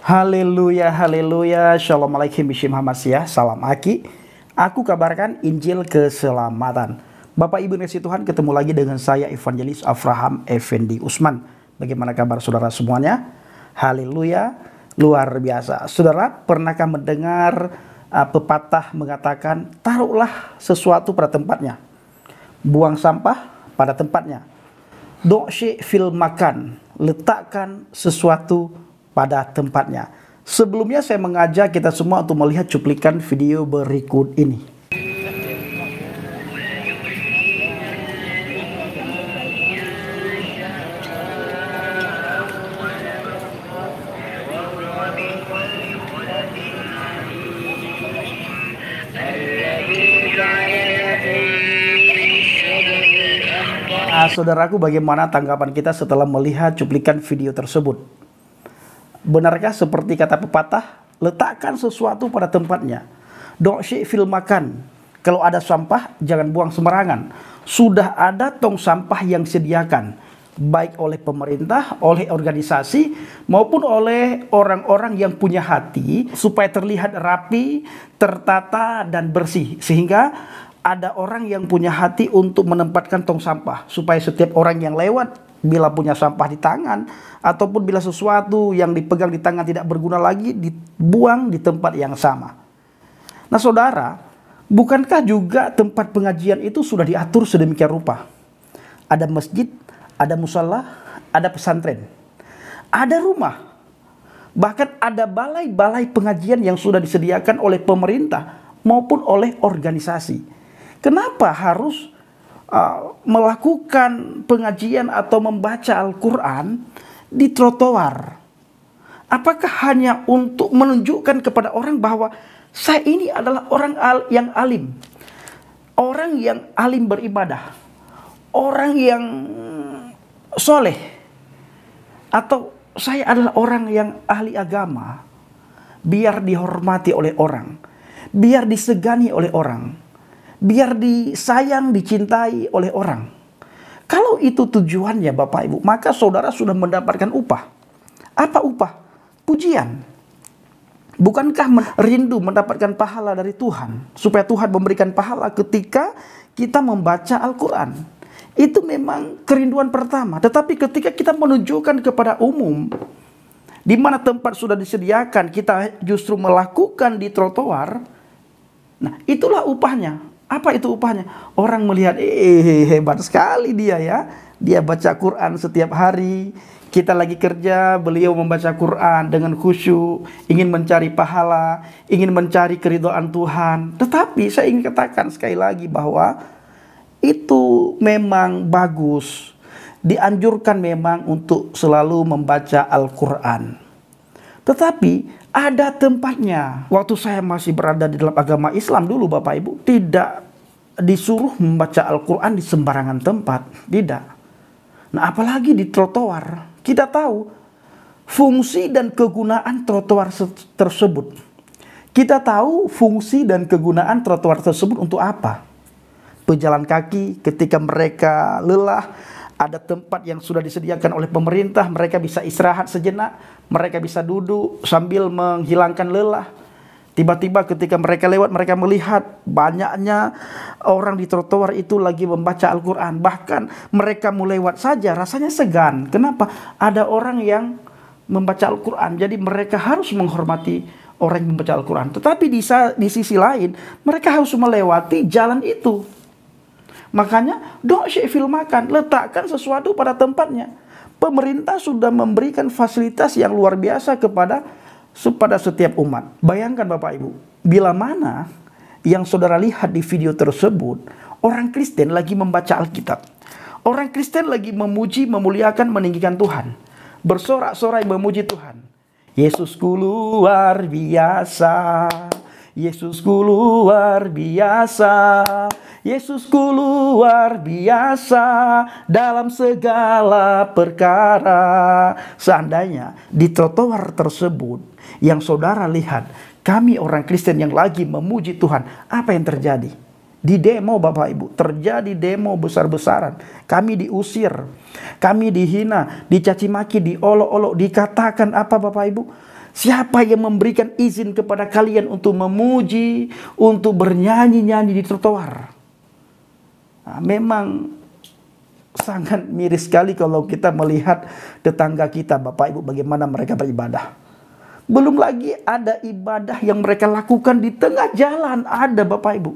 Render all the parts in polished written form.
Haleluya, haleluya, shalom alaikum bishim hamasyah, salam aki. Aku kabarkan Injil keselamatan. Bapak Ibu kasih Tuhan, ketemu lagi dengan saya Evangelis Avraham Effendi Usman. Bagaimana kabar saudara semuanya? Haleluya, luar biasa. Saudara, pernahkah mendengar pepatah mengatakan, taruhlah sesuatu pada tempatnya, buang sampah pada tempatnya. Do'shi fil makan, letakkan sesuatu pada tempatnya. Sebelumnya saya mengajak kita semua untuk melihat cuplikan video berikut ini. Saudaraku, bagaimana tanggapan kita setelah melihat cuplikan video tersebut? Benarkah seperti kata pepatah, letakkan sesuatu pada tempatnya? Do'shi fil makan. Kalau ada sampah, jangan buang sembarangan. Sudah ada tong sampah yang disediakan, baik oleh pemerintah, oleh organisasi, maupun oleh orang-orang yang punya hati, supaya terlihat rapi, tertata, dan bersih. Sehingga ada orang yang punya hati untuk menempatkan tong sampah, supaya setiap orang yang lewat, bila punya sampah di tangan, ataupun bila sesuatu yang dipegang di tangan tidak berguna lagi, dibuang di tempat yang sama. Nah saudara, bukankah juga tempat pengajian itu sudah diatur sedemikian rupa? Ada masjid, ada musala, ada pesantren, ada rumah, bahkan ada balai-balai pengajian yang sudah disediakan oleh pemerintah maupun oleh organisasi. Kenapa harus melakukan pengajian atau membaca Al-Quran di trotoar? Apakah hanya untuk menunjukkan kepada orang bahwa saya ini adalah orang yang alim, orang yang alim beribadah, orang yang soleh, atau saya adalah orang yang ahli agama, biar dihormati oleh orang, biar disegani oleh orang, biar disayang, dicintai oleh orang? Kalau itu tujuannya Bapak Ibu, maka saudara sudah mendapatkan upah. Apa upah? Pujian. Bukankah rindu mendapatkan pahala dari Tuhan? Supaya Tuhan memberikan pahala ketika kita membaca Al-Quran. Itu memang kerinduan pertama. Tetapi ketika kita menunjukkan kepada umum, di mana tempat sudah disediakan, kita justru melakukan di trotoar. Nah, itulah upahnya. Apa itu upahnya? Orang melihat, hebat sekali dia ya. Dia baca Quran setiap hari. Kita lagi kerja, beliau membaca Quran dengan khusyuk, ingin mencari pahala, ingin mencari keridhaan Tuhan. Tetapi saya ingin katakan sekali lagi bahwa itu memang bagus. Dianjurkan memang untuk selalu membaca Al-Quran. Tetapi ada tempatnya. Waktu saya masih berada di dalam agama Islam dulu Bapak Ibu, tidak disuruh membaca Al-Quran di sembarangan tempat. Tidak. Nah apalagi di trotoar. Kita tahu fungsi dan kegunaan trotoar tersebut. Kita tahu fungsi dan kegunaan trotoar tersebut untuk apa. Pejalan kaki ketika mereka lelah, ada tempat yang sudah disediakan oleh pemerintah, mereka bisa istirahat sejenak, mereka bisa duduk sambil menghilangkan lelah. Tiba-tiba ketika mereka lewat, mereka melihat banyaknya orang di trotoar itu lagi membaca Al-Quran. Bahkan mereka mau lewat saja rasanya segan. Kenapa? Ada orang yang membaca Al-Quran, jadi mereka harus menghormati orang yang membaca Al-Quran. Tetapi di sisi lain, mereka harus melewati jalan itu. Makanya do'shi fil makan, letakkan sesuatu pada tempatnya. Pemerintah sudah memberikan fasilitas yang luar biasa kepada setiap umat. Bayangkan Bapak Ibu, bila mana yang saudara lihat di video tersebut, orang Kristen lagi membaca Alkitab. Orang Kristen lagi memuji, memuliakan, meninggikan Tuhan. Bersorak-sorai memuji Tuhan. Yesusku luar biasa. Yesusku luar biasa. Yesusku luar biasa dalam segala perkara. Seandainya di trotoar tersebut yang saudara lihat, kami orang Kristen yang lagi memuji Tuhan, apa yang terjadi? Di demo Bapak Ibu, terjadi demo besar-besaran. Kami diusir, kami dihina, dicaci maki, diolok-olok, dikatakan apa Bapak Ibu? Siapa yang memberikan izin kepada kalian untuk memuji, untuk bernyanyi-nyanyi di trotoar? Nah, memang sangat miris sekali kalau kita melihat tetangga kita, Bapak Ibu, bagaimana mereka beribadah. Belum lagi ada ibadah yang mereka lakukan di tengah jalan, ada Bapak Ibu.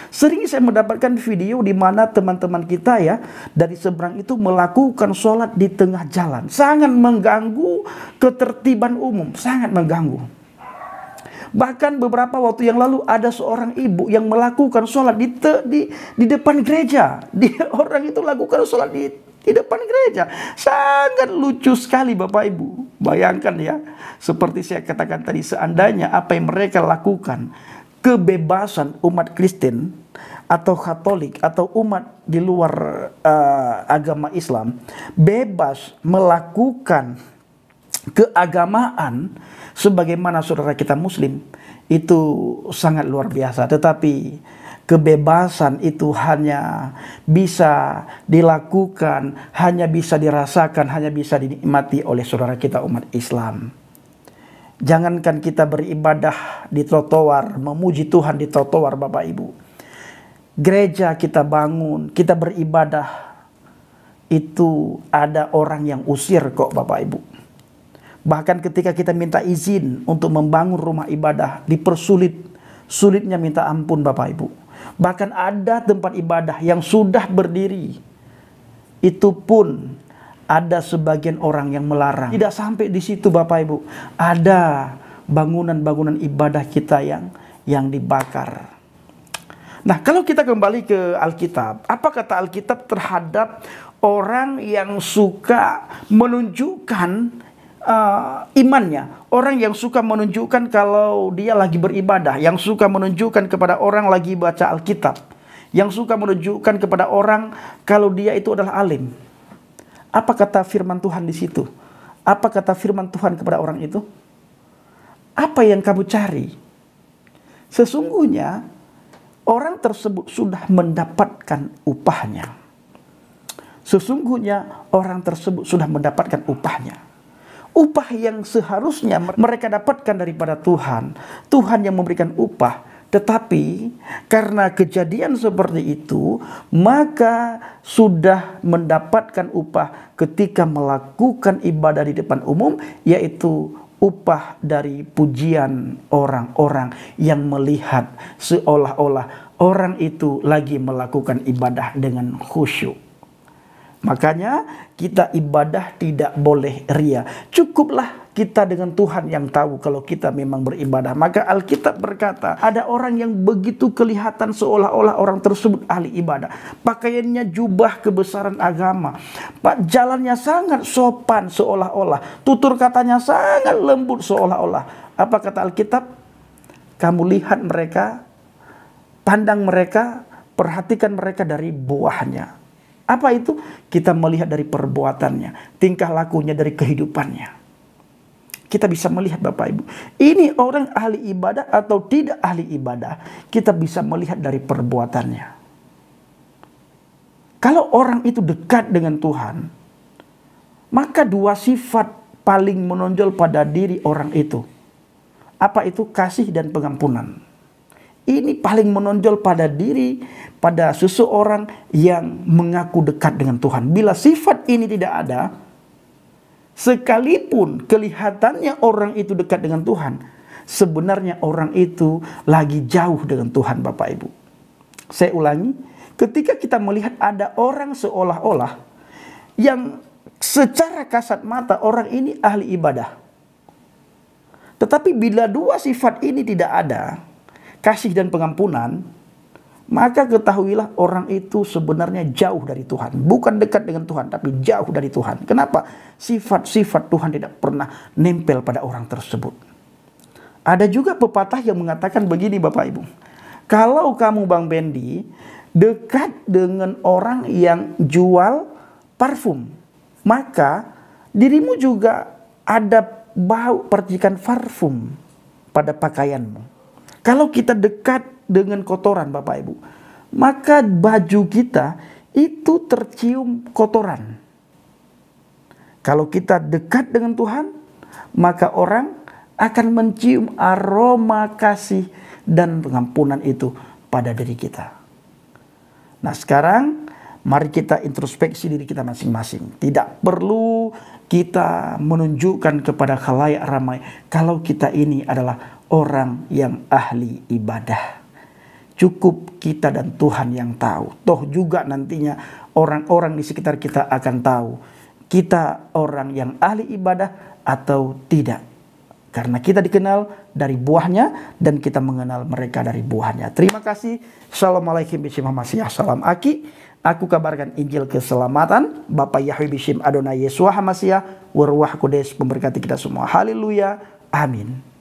Sering saya mendapatkan video di mana teman-teman kita ya dari seberang itu melakukan sholat di tengah jalan. Sangat mengganggu ketertiban umum, sangat mengganggu. Bahkan beberapa waktu yang lalu ada seorang ibu yang melakukan sholat di depan gereja. Orang itu lakukan sholat di depan gereja. Sangat lucu sekali Bapak Ibu. Bayangkan ya, seperti saya katakan tadi, seandainya apa yang mereka lakukan, kebebasan umat Kristen atau Katolik atau umat di luar agama Islam bebas melakukan keagamaan sebagaimana saudara kita Muslim, itu sangat luar biasa. Tetapi kebebasan itu hanya bisa dilakukan, hanya bisa dirasakan, hanya bisa dinikmati oleh saudara kita umat Islam. Jangankan kita beribadah di trotoar, memuji Tuhan di trotoar Bapak Ibu. Gereja kita bangun, kita beribadah, itu ada orang yang usir kok Bapak Ibu. Bahkan ketika kita minta izin untuk membangun rumah ibadah, dipersulit, sulitnya minta ampun Bapak Ibu. Bahkan ada tempat ibadah yang sudah berdiri, itu pun ada sebagian orang yang melarang. Tidak sampai di situ Bapak Ibu, ada bangunan-bangunan ibadah kita yang dibakar. Nah, kalau kita kembali ke Alkitab, apa kata Alkitab terhadap orang yang suka menunjukkan imannya, orang yang suka menunjukkan kalau dia lagi beribadah, yang suka menunjukkan kepada orang lagi baca Alkitab, yang suka menunjukkan kepada orang kalau dia itu adalah alim? Apa kata firman Tuhan di situ? Apa kata firman Tuhan kepada orang itu? Apa yang kamu cari? Sesungguhnya orang tersebut sudah mendapatkan upahnya. Sesungguhnya orang tersebut sudah mendapatkan upahnya. Upah yang seharusnya mereka dapatkan daripada Tuhan. Tuhan yang memberikan upah. Tetapi karena kejadian seperti itu, maka sudah mendapatkan upah ketika melakukan ibadah di depan umum, yaitu upah dari pujian orang-orang yang melihat seolah-olah orang itu lagi melakukan ibadah dengan khusyuk. Makanya kita ibadah tidak boleh ria. Cukuplah kita dengan Tuhan yang tahu kalau kita memang beribadah. Maka Alkitab berkata, ada orang yang begitu kelihatan seolah-olah orang tersebut ahli ibadah. Pakaiannya jubah kebesaran agama. Jalannya sangat sopan seolah-olah. Tutur katanya sangat lembut seolah-olah. Apa kata Alkitab? Kamu lihat mereka, pandang mereka, perhatikan mereka dari buahnya. Apa itu? Kita melihat dari perbuatannya, tingkah lakunya, dari kehidupannya. Kita bisa melihat Bapak Ibu, ini orang ahli ibadah atau tidak ahli ibadah. Kita bisa melihat dari perbuatannya. Kalau orang itu dekat dengan Tuhan, maka dua sifat paling menonjol pada diri orang itu. Apa itu? Kasih dan pengampunan. Ini paling menonjol pada diri, pada seseorang yang mengaku dekat dengan Tuhan. Bila sifat ini tidak ada, sekalipun kelihatannya orang itu dekat dengan Tuhan, sebenarnya orang itu lagi jauh dengan Tuhan Bapak Ibu. Saya ulangi, ketika kita melihat ada orang seolah-olah yang secara kasat mata orang ini ahli ibadah. Tetapi bila dua sifat ini tidak ada, kasih dan pengampunan, maka ketahuilah orang itu sebenarnya jauh dari Tuhan. Bukan dekat dengan Tuhan, tapi jauh dari Tuhan. Kenapa? Sifat-sifat Tuhan tidak pernah nempel pada orang tersebut. Ada juga pepatah yang mengatakan begini Bapak Ibu. Kalau kamu Bang Bendi dekat dengan orang yang jual parfum, maka dirimu juga ada bau percikan parfum pada pakaianmu. Kalau kita dekat dengan kotoran Bapak Ibu, maka baju kita itu tercium kotoran. Kalau kita dekat dengan Tuhan, maka orang akan mencium aroma kasih dan pengampunan itu pada diri kita. Nah sekarang mari kita introspeksi diri kita masing-masing. Tidak perlu kita menunjukkan kepada khalayak ramai kalau kita ini adalah orang yang ahli ibadah. Cukup kita dan Tuhan yang tahu. Toh juga nantinya orang-orang di sekitar kita akan tahu kita orang yang ahli ibadah atau tidak. Karena kita dikenal dari buahnya dan kita mengenal mereka dari buahnya. Terima kasih. Assalamualaikum warahmatullahi wabarakatuh. Salam Aki. Aku kabarkan Injil keselamatan. Bapak Yahweh Bishim Adonai Yesua Hamasiah. Waruah Kudus memberkati kita semua. Haleluya. Amin.